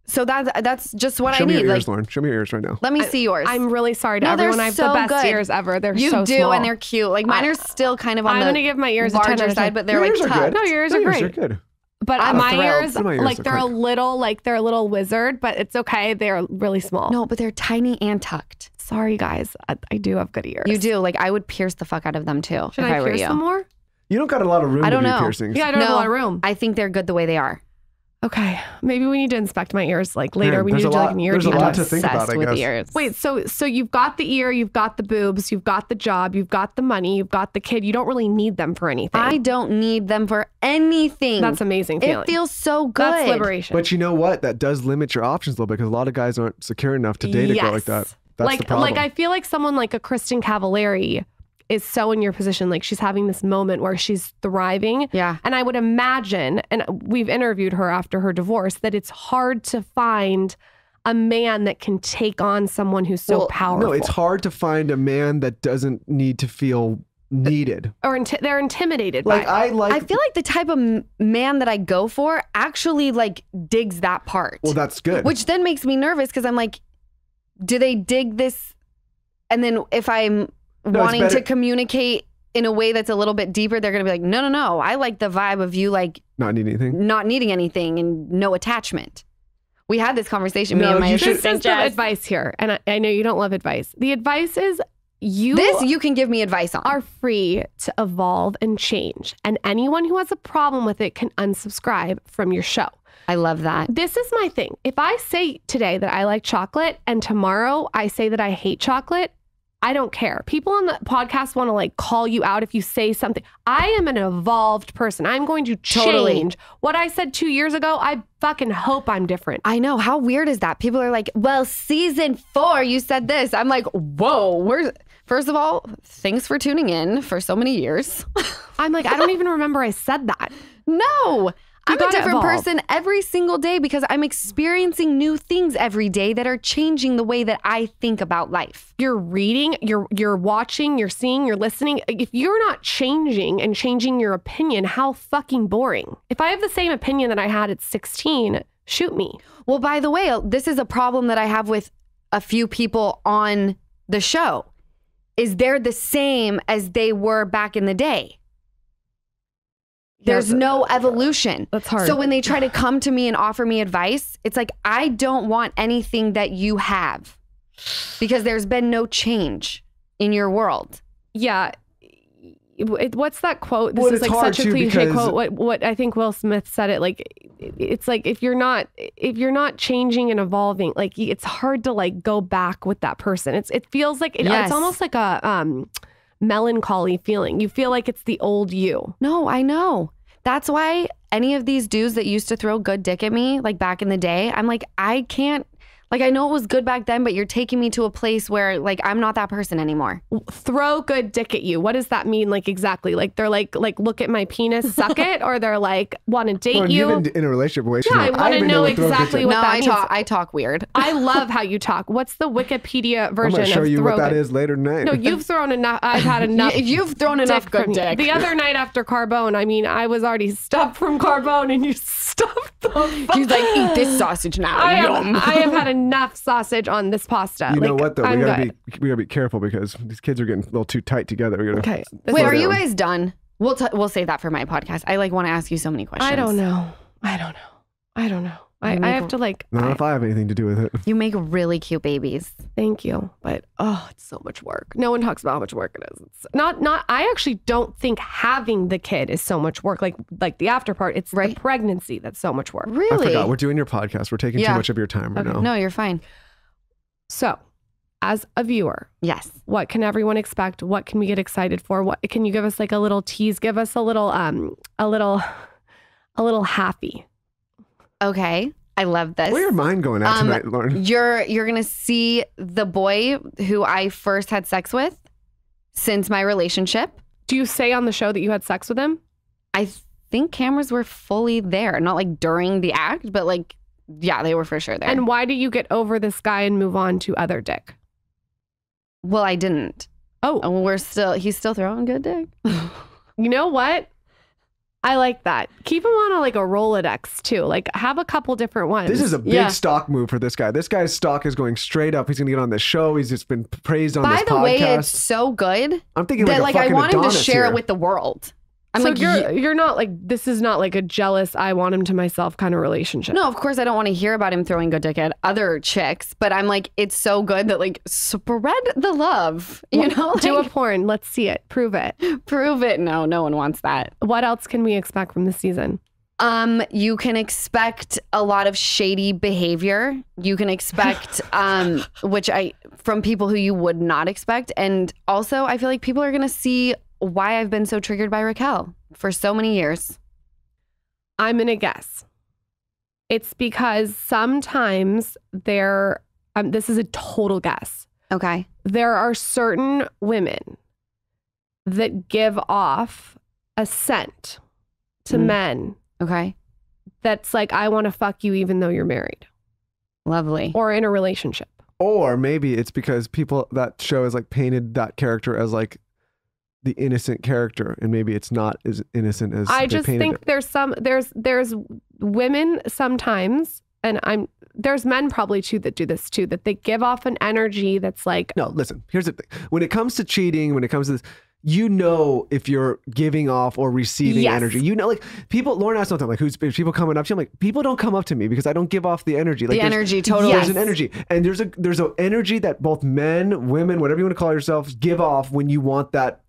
so that's just what
Show
I
me
need.
your
Like,
ears, Lauren. Show me your ears right now.
let me see yours.
I'm really sorry to
No, they're
everyone. I have
so
the best
good.
ears ever. They're
you
so
do,
small.
and they're cute. Like mine are still kind of on
I'm
the
gonna give my ears a 10 out
larger
of 10.
side, but they're
Your
like
ears are
tucked.
good.
No, your ears are
Your
great.
good.
But
I'm
my
thrilled.
ears,
My ears
like
are
they're a
great.
little, like they're a little wizard, but it's okay. They're really small.
No, but they're tiny and tucked.
Sorry guys, I do have good ears.
You do. Like I would pierce the fuck out of them too
Should
if
I
I were
pierce
you.
them more?
You don't got a lot of room
I don't
to do
know.
piercings.
Yeah, I don't have a lot of room.
I think they're good the way they are.
Okay, maybe we need to inspect my ears like later.
Man,
we need to do like an ear
there's a
detail.
lot to think about, I
Obsessed with
guess.
ears.
Wait, so you've got the ear, you've got the boobs, you've got the job, you've got the money, you've got the kid. You don't really need them for anything.
I don't need them for anything.
That's amazing feeling.
It feels so good.
That's liberation.
But you know what? That does limit your options a little bit because a lot of guys aren't secure enough to date a girl like that. That's the problem.
Like I feel like someone like a Kristen Cavallari is so in your position. Like she's having this moment where she's thriving.
Yeah.
And I would imagine, and we've interviewed her after her divorce, that it's hard to find a man that can take on someone who's so powerful.
No, it's hard to find a man that doesn't need to feel needed.
Or they're intimidated
Like
by it.
I feel like the type of man that I go for actually like digs that part.
Well, that's good.
Which then makes me nervous because I'm like, do they dig this? And then if I'm wanting to communicate in a way that's a little bit deeper, they're going to be like, no. I like the vibe of you like
not needing anything
and no attachment. We had this conversation, me
No,
and my
you should-
assistant
This is the
Jess.
advice here. And I know you don't love advice. The advice is you
can give me advice on.
are free to evolve and change. And anyone who has a problem with it can unsubscribe from your show.
I love that.
This is my thing. If I say today that I like chocolate and tomorrow I say that I hate chocolate, I don't care. People on the podcast want to like call you out if you say something. I am an evolved person. I'm going to change.
Totally.
What I said 2 years ago, I fucking hope I'm different.
I know. How weird is that? People are like, well, season 4, you said this. I'm like, whoa, first of all, thanks for tuning in for so many years.
I'm like, I don't even remember I said that.
No. I'm a
gotta
different
evolve.
person every single day because I'm experiencing new things every day that are changing the way that I think about life.
You're reading, you're watching, you're seeing, you're listening. If you're not changing and changing your opinion, how fucking boring. If I have the same opinion that I had at 16, shoot me.
Well, by the way, this is a problem that I have with a few people on the show, is they're the same as they were back in the day. There's no evolution.
That's hard.
So when they try to come to me and offer me advice, it's like, I don't want anything that you have because there's been no change in your world.
Yeah. What's that quote? This
Well,
is
it's
like
hard
such a
too
cliche
because-
quote. What I think Will Smith said it like, it's like if you're not changing and evolving, like it's hard to like go back with that person. It feels like
Yes.
it's almost like a melancholy feeling. You feel like it's the old you.
No, I know. That's why any of these dudes that used to throw good dick at me, like back in the day, I'm like, I can't, like, I know it was good back then, but you're taking me to a place where like, I'm not that person anymore.
Throw good dick at you. What does that mean? Like exactly? Like they're like look at my penis, suck it, or they're like want to date
Well,
you.
you've been in a relationship with
Yeah, I want to know exactly what
No,
that means.
I talk weird.
I love how you talk. What's the Wikipedia
I'm
version
going to show
of
you
throw
what that
good?
is later tonight.
No, you've thrown enough. I've had enough.
You've thrown enough good
from you.
dick.
The other night after Carbone, I mean, I was already stuffed from Carbone, and you stuffed the.
She's like, eat this sausage now.
I
Yum.
have had enough sausage on this pasta.
You know
Like,
what though? We
I'm
gotta
good.
be careful because these kids are getting a little too tight together. We gotta
Okay.
slow
Wait, are you
down.
guys done? We'll save that for my podcast. I like want to ask you so many questions.
I don't know. I have to like.
Not if I have anything to do with it.
You make really cute babies.
Thank you, but it's so much work. No one talks about how much work it is. It's not. I actually don't think having the kid is so much work. Like the after part, it's the pregnancy that's so much work.
I
Really?
forgot. We're doing your podcast. We're taking too much of your time right now.
No, you're fine.
So, as a viewer,
Yes.
what can everyone expect? What can we get excited for? What can you give us like a little tease? Give us a little happy.
Okay. I love this.
Where's your mind going at tonight, Lauren?
You're gonna see the boy who I first had sex with since my relationship.
Do you say on the show that you had sex with him?
I think cameras were fully there, not like during the act, but like, yeah, they were for sure there.
And why do you get over this guy and move on to other dick?
Well, I didn't.
Oh,
He's still throwing good dick.
you know what? I like that. Keep him on a Rolodex too. Like have a couple different ones.
This is a big stock move for this guy. This guy's stock is going straight up. He's going to get on this show. He's just been praised on this podcast.
By the way, it's so good
I'm thinking
that
like a
I
fucking
want him to
Adonis
share
here.
it with the world. I'm
so
like,
you're not like, this is not like a jealous, I want him to myself kind of relationship.
no, of course I don't want to hear about him throwing good dick at other chicks, but I'm like, it's so good that like spread the love, you know?
Do a
Like,
porn. Let's see it. Prove it.
prove it. No, no one wants that.
What else can we expect from this season?
You can expect a lot of shady behavior. You can expect, from people who you would not expect. And also I feel like people are going to see why I've been so triggered by Raquel for so many years.
I'm going to guess. It's because sometimes this is a total guess.
Okay.
There are certain women that give off a scent to men.
Okay.
That's like, I want to fuck you even though you're married
Lovely.
or in a relationship.
Or maybe it's because that show has like painted that character as like the innocent character, and maybe it's not as innocent as
I
they
just
painted
think
it.
there's women sometimes, and there's men probably too that do this too, that they give off an energy that's like,
No, listen, here's the thing. When it comes to cheating, when it comes to this, you know if you're giving off or receiving
Yes.
energy. You know, like people, Lauren asked something like, if people coming up to you? I'm like, people don't come up to me because I don't give off the energy. Like
The
there's-
energy, totally.
There's an energy. And there's a energy that both men, women, whatever you want to call yourselves, give off when you want that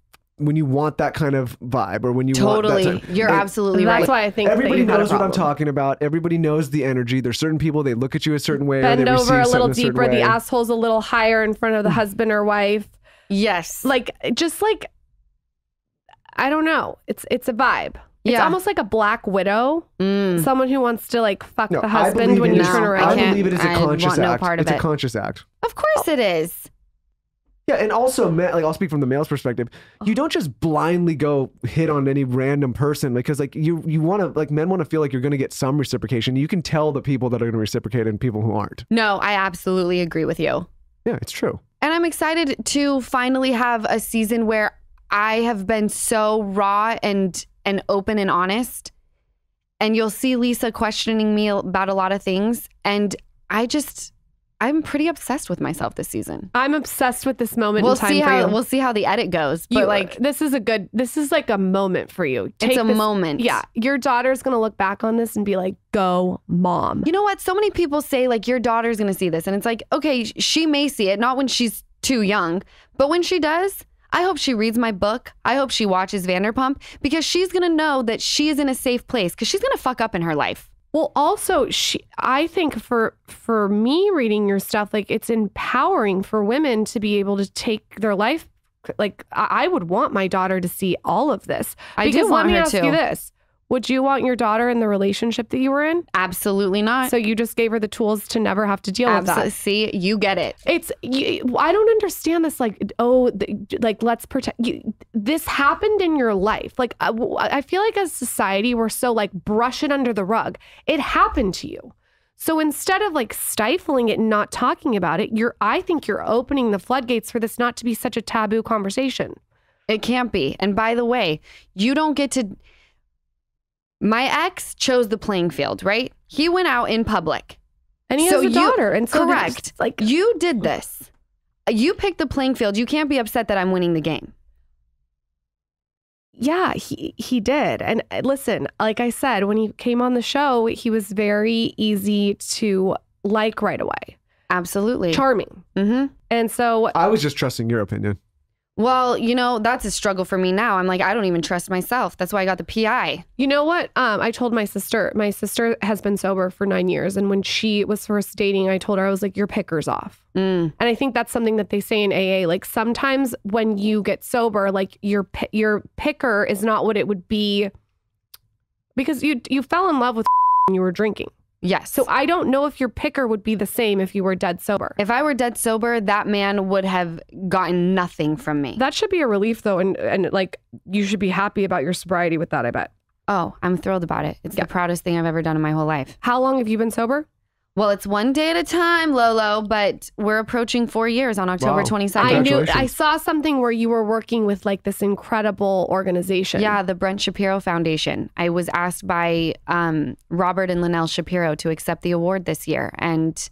kind of vibe, or when you want that
Totally.
type-
You're
and
absolutely
that's
right.
why I think that
Everybody
you've had a
knows what I'm
problem.
talking about. Everybody knows the energy. There's certain people, they look at you a certain way. or
Bend
they
over a
receive
little
something certain
deeper, the
way.
asshole's a little higher in front of the husband or wife.
Yes.
Like, just like, I don't know. It's a vibe. It's
Yeah.
almost like a black widow. Someone who wants to like fuck
No,
the
I
husband
believe
when
it
you
is-
turn
No,
around.
I
can't-
believe it is a
I
conscious
want no
act.
part of
It's a
it.
conscious act.
Of course it is.
Yeah, and also, like I'll speak from the male's perspective. You don't just blindly go hit on any random person, because like you want to, like, men want to feel like you're going to get some reciprocation. You can tell the people that are going to reciprocate and people who aren't.
No, I absolutely agree with you.
Yeah, it's true.
And I'm excited to finally have a season where I have been so raw and open and honest. And you'll see Lisa questioning me about a lot of things. And I'm pretty obsessed with myself this season.
I'm obsessed with this moment
We'll
in time
see
for
how
you.
we'll see how the edit goes. But like,
this is like a moment for you.
it's a
this-
moment.
Yeah, your daughter's gonna look back on this and be like, "Go, mom."
You know what? So many people say like your daughter's going to see this, and it's like, okay, she may see it, not when she's too young, but when she does, I hope she reads my book. I hope she watches Vanderpump, because she's going to know that she is in a safe place, because she's going to fuck up in her life.
Well, also, I think for me reading your stuff, like, it's empowering for women to be able to take their life. Like, I would want my daughter to see all of this.
I do
Because
want
let me
her
ask
to.
you this. Would you want your daughter in the relationship that you were in?
Absolutely not.
So you just gave her the tools to never have to deal with that.
See, you get it.
I don't understand this. Like, like, let's protect you. This happened in your life. Like, I feel like as society, we're so like brush it under the rug. It happened to you. So instead of like stifling it and not talking about it, I think you're opening the floodgates for this not to be such a taboo conversation.
It can't be. And by the way, you don't get to. My ex chose the playing field, right? He went out in public.
And he has a daughter. And so
correct.
like,
You did this. You picked the playing field. You can't be upset that I'm winning the game.
yeah, he did. And listen, like I said, when he came on the show, he was very easy to like right away.
Absolutely.
Charming.
Mm-hmm.
And so
I was just trusting your opinion.
Well, you know, that's a struggle for me now. I'm like, I don't even trust myself. That's why I got the PI.
you know what? I told my sister has been sober for 9 years. And when she was first dating, I told her, I was like, your picker's off. And I think that's something that they say in AA. Like, sometimes when you get sober, like your picker is not what it would be, because you fell in love with when you were drinking.
Yes.
So I don't know if your picker would be the same if you were dead sober.
If I were dead sober, that man would have gotten nothing from me.
That should be a relief, though. And like, you should be happy about your sobriety with that, I bet.
Oh, I'm thrilled about it. It's the proudest thing I've ever done in my whole life.
How long have you been sober?
Well, it's one day at a time, Lolo, but we're approaching 4 years on October
Wow.
22nd.
Congratulations.
I saw something where you were working with like this incredible organization.
Yeah, the Brent Shapiro Foundation. I was asked by Robert and Linnell Shapiro to accept the award this year, and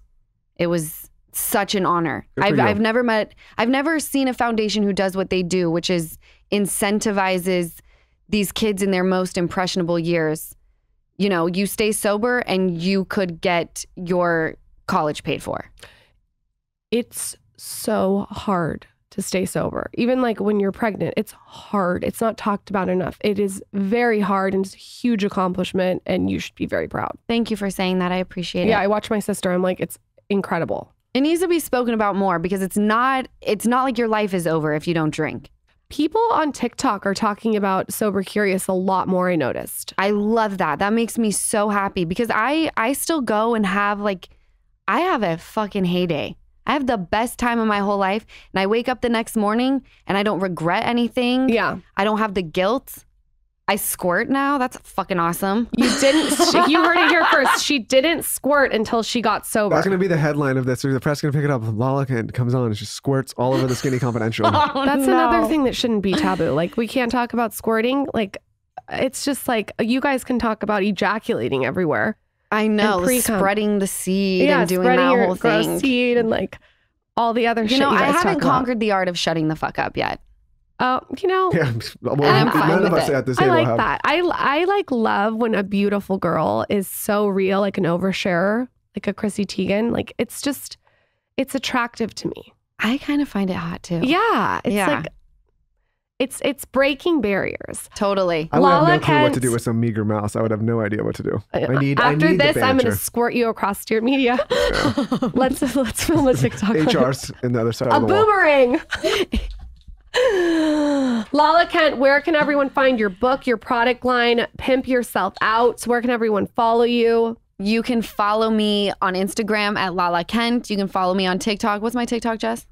it was such an honor.
Good for you.
I've never seen a foundation who does what they do, which is incentivizes these kids in their most impressionable years, you know, you stay sober and you could get your college paid for.
It's so hard to stay sober. Even like when you're pregnant, it's hard. It's not talked about enough. It is very hard and it's a huge accomplishment and you should be very proud.
Thank you for saying that. I appreciate it.
Yeah, I watch my sister. I'm like, it's incredible.
It needs to be spoken about more because it's not like your life is over if you don't drink.
People on TikTok are talking about Sober Curious a lot more, I noticed.
I love that. That makes me so happy because I still go and have I have a fucking heyday. I have the best time of my whole life and I wake up the next morning and I don't regret anything.
Yeah.
I don't have the guilt. I squirt now. That's fucking awesome.
You heard it here first. She didn't squirt until she got sober.
That's going to be the headline of this. The press going to pick it up. Lala Kent comes on and she squirts all over the Skinny Confidential.
That's another thing that shouldn't be taboo. Like, we can't talk about squirting. Like, it's just like, you guys can talk about ejaculating everywhere.
I know, spreading the seed and doing that whole thing.
Seed and like all the other shit.
You know, I
haven't
haven't conquered the art of shutting the fuck up yet.
You know,
yeah, well,
none
of us at this table
I like
have.
that. I like love when a beautiful girl is so real, like an oversharer, like a Chrissy Teigen. Like, it's attractive to me.
I kind of find it hot too.
Yeah, it's like it's breaking barriers.
Totally.
I would
Lala
have no clue what
Kent,
to do with some meager mouse. I would have no idea what to do.
After this, I'm going to squirt you across your media.
Yeah.
let's film a TikTok.
HR's in the other side of the wall.
Boomerang. Lala Kent, where can everyone find your book, your product line, Pimp Yourself Out? Where can everyone follow you?
You can follow me on Instagram at Lala Kent. You can follow me on TikTok. What's my TikTok, Jess?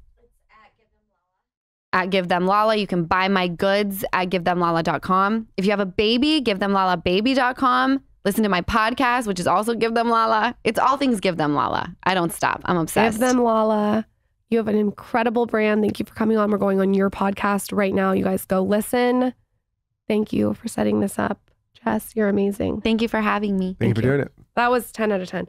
At Give Them Lala. You can buy my goods at givethemlala.com. If you have a baby, givethemlalababy.com. Listen to my podcast, which is also Give Them Lala. It's all things Give Them Lala. I don't stop. I'm obsessed.
Give Them Lala. You have an incredible brand. Thank you for coming on. We're going on your podcast right now. You guys go listen. Thank you for setting this up. Jess, you're amazing.
Thank you for having me.
Thank you for doing it.
That was 10 out of 10.